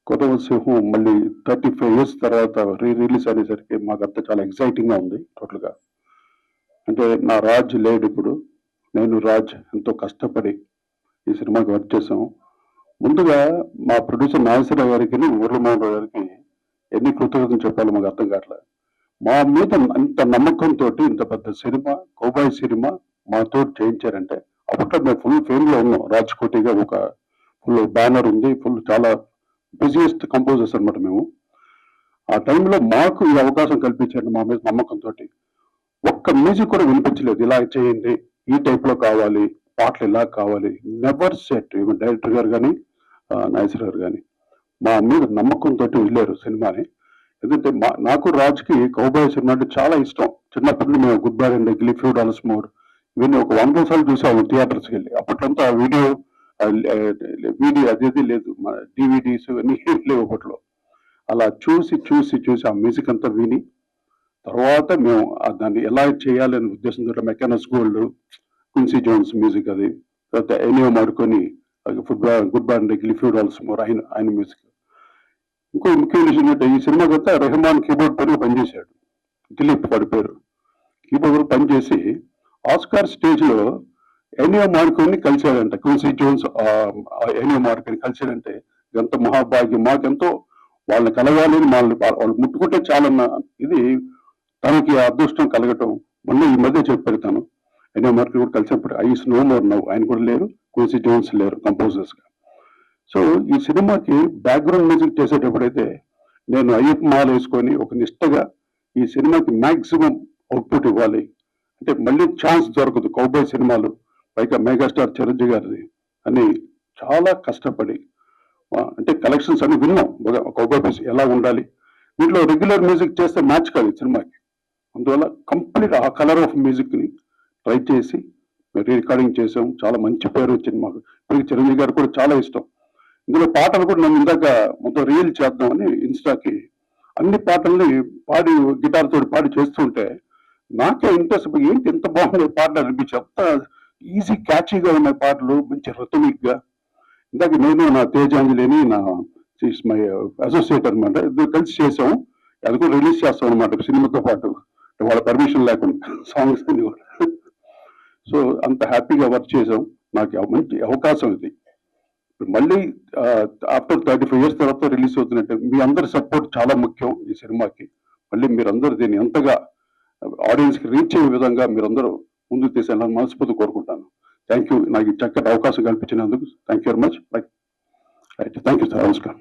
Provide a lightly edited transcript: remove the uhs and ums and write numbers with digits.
కొత్త సింహం మళ్ళీ 35 ఇయర్స్ తర్వాత రిలీజ్ అనేసరికి మాకంతా చాలా ఎక్సైటింగ్గా ఉంది టోటల్గా. అంటే నా రాజ్ లేడు ఇప్పుడు. నేను రాజ్ ఎంతో కష్టపడి ఈ సినిమాకి వర్క్ చేసాం. ముందుగా మా ప్రొడ్యూసర్ నాగేశ్వరరావు గారికి, మురళీమోహన్ రావు గారికి ఎన్ని కృతజ్ఞతలు చెప్పాలో మాకు అర్థం కావట్లేదు. మా మీద అంత నమ్మకంతో ఇంత పెద్ద సినిమా, కౌబాయ్ సినిమా మాతో చేయించారంటే అప్పట్లో మేము ఫుల్ ఫేమ్లో ఉన్నాం. రాజ్ కోటిగా ఒక ఫుల్ బ్యానర్ ఉంది, ఫుల్ చాలా బిజియెస్ట్ కంపోజర్స్ అనమాట మేము. ఆ టైంలో మాకు ఈ అవకాశం కల్పించారు మా మీద నమ్మకంతో. ఒక్క మ్యూజిక్ కూడా వినిపించలేదు, ఇలా చేయండి, ఈ టైప్లో కావాలి, పాటలు ఇలా కావాలి, నెవర్ సెట్. ఈవెన్ డైరెక్టర్ గారు కానీ నాగేశ్వర గారు కానీ మా మీద నమ్మకంతో వెళ్ళారు సినిమాని. ఎందుకంటే నాకు రాజ్కి కౌబాయ్ సినిమా అంటే చాలా ఇష్టం. చిన్నప్పటి నుండి మేము good bad and ugly few dollars more ఇవన్నీ ఒక 100 సార్లు చూసాము థియేటర్స్కి వెళ్ళి. అప్పట్లంతా వీడియో అదేది లేదు, మన డివిడీస్ అన్నీ లేవు అప్పట్లో. అలా చూసి చూసి చూసి ఆ మ్యూజిక్ అంతా విని తర్వాత మేము దాన్ని ఎలా చేయాలనే ఉద్దేశంతో Mackenna's gold, Quincy Jones music, అది తర్వాత ఎనియో మాడుకొని good bad and ugly few dollars more ఆయన మ్యూజిక్. ఇంకో ముఖ్యమైన విషయం ఏంటంటే ఈ సినిమా కొత్త రెహమాన్ కీబోర్డ్ పైన పనిచేశాడు. దిలీప్ వాడి పేరు. కీబోర్డ్ పనిచేసి ఆస్కార్ స్టేజ్లో ఎనియో మార్కోని కలిశాడంట. క్విన్సీ జోన్స్ ఎనియో మార్కోని కలిశాడంటే ఎంత మహాభాగ్యం. మాకెంతో వాళ్ళని కలగాలని, వాళ్ళు ముట్టుకుంటే చాలన్న ఇది తనకి అదృష్టం కలగటం. మొన్న ఈ మధ్య చెప్పారు తను ఎనియో మార్కో కూడా కలిసినప్పుడు ఐస్ నో మోర్ నవ్వు, ఆయన కూడా లేరు, క్విన్సీ జోన్స్ లేరు కంపోజర్స్గా. సో ఈ సినిమాకి బ్యాక్గ్రౌండ్ మ్యూజిక్ చేసేటప్పుడైతే నేను అయ్యప్ప మాల వేసుకొని ఒక నిష్టగా ఈ సినిమాకి మ్యాక్సిమం అవుట్పుట్ ఇవ్వాలి. అంటే మళ్ళీ ఛాన్స్ దొరకదు కౌబాయ్ సినిమాలు, పైగా మెగాస్టార్ చిరంజీవి గారిది అని చాలా కష్టపడి అంటే కలెక్షన్స్ అన్ని విన్నాం. కౌబాయ్ పీస్ ఎలా ఉండాలి, దీంట్లో రెగ్యులర్ మ్యూజిక్ చేస్తే మ్యాచ్ కాదు సినిమాకి. అందువల్ల కంప్లీట్ ఆ కలర్ ఆఫ్ మ్యూజిక్ని ట్రై చేసి రికార్డింగ్ చేసాం. చాలా మంచి పేరు వచ్చింది మాకు. ఇప్పటికి చిరంజీవి గారు కూడా చాలా ఇష్టం. ఇందులో పాటలు కూడా నన్ను ఇందాక మొత్తం రీల్ చేద్దామని ఇన్స్టాకి అన్ని పాటల్ని పాడి గిటార్ తోటి పాడి చేస్తుంటే నాకే ఇంట్రెస్ట్, ఏంటి ఎంత బాగున్నాయి పాటలు అనిపించి, అంత ఈజీ క్యాచీగా ఉన్నాయి పాటలు, మంచి రిథమిక్గా. ఇందాక నేను నా తేజాంజలిని నా మై అసోసియేట్ అనమాట, ఇద్దరు కలిసి చేసాం. అది కూడా రిలీజ్ చేస్తాం అనమాట సినిమాతో పాటు, వాళ్ళ పర్మిషన్ లేకుండా సాంగ్స్ అన్ని కూడా. సో అంత హ్యాపీగా వర్క్ చేసాం. నాకు మంచి అవకాశం ఇది. మళ్ళీ ఆఫ్టర్ 35 ఇయర్స్ తర్వాత రిలీజ్ అవుతున్నట్టు మీ అందరి సపోర్ట్ చాలా ముఖ్యం ఈ సినిమాకి. మళ్ళీ మీరందరూ దీన్ని ఎంతగా ఆడియన్స్కి రీచ్ అయ్యే విధంగా మీరందరూ ముందుకు తీసేయాలని మనస్ఫూర్తి కోరుకుంటాను. థ్యాంక్ యూ, నాకు చక్కటి అవకాశం కల్పించినందుకు thank you very much. Right, thank you sir, నమస్కారం.